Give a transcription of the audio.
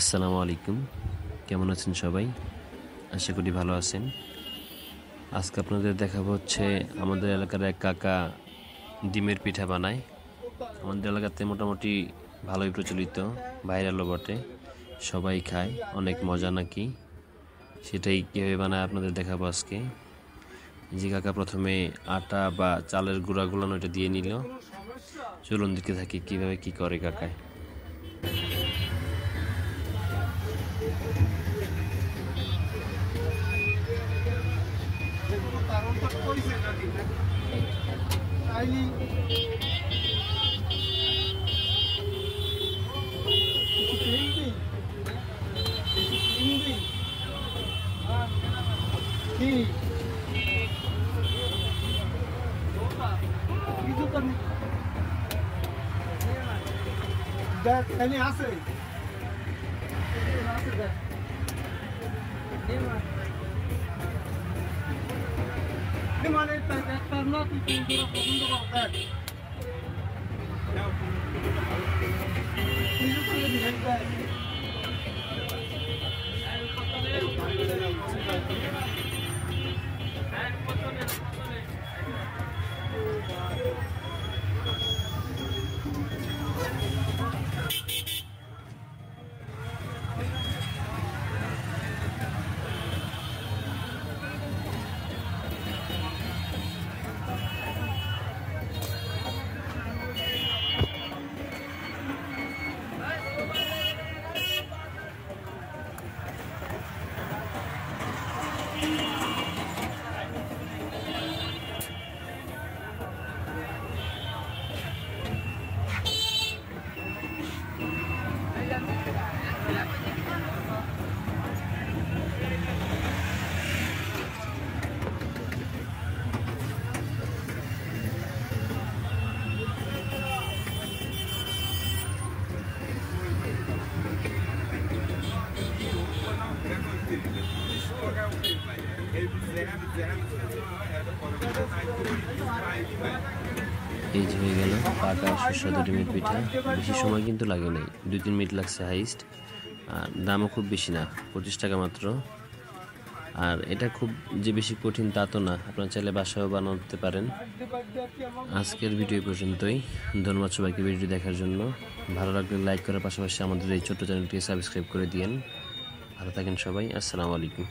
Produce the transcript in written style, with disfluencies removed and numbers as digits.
আসসালামু আলাইকুম। কেমন আছেন সবাই? আশা করি ভালো আছেন। আজকে আপনাদের দেখাবো হচ্ছে আমাদের এলাকার এক কাকা ডিমের পিঠা বানায়। আমাদের এলাকাতে মোটামুটি ভালোই প্রচলিত, ভাইরালও বটে, সবাই খায়, অনেক মজা নাকি। সেটাই কীভাবে বানায় আপনাদের দেখাবো আজকে। যে কাকা প্রথমে আটা বা চালের গুঁড়াগুলো ওইটা দিয়ে নিল। চলুন দেখতে থাকি কীভাবে কী করে কাকায়। আছে মানে তার না তুই পছন্দ কর এই যে হয়ে গেল পাকা সুস্বাদু ডিমের পিঠা। বেশি সময় কিন্তু লাগে নাই, 2-3 মিনিট লাগছে হাইস্ট। আর দামও খুব বেশি না, 25 টাকা মাত্র। আর এটা খুব যে বেশি কঠিন তা তো না, আপনারা চাইলে বাসায়ও বানাতে পারেন। আজকের ভিডিও পর্যন্তই। ধন্যবাদ সবাইকে ভিডিওটি দেখার জন্য। ভালো লাগলে লাইক করার পাশাপাশি আমাদের এই ছোট্ট চ্যানেলটি সাবস্ক্রাইব করে দিয়েন। ভালো থাকেন সবাই। আসসালামু আলাইকুম।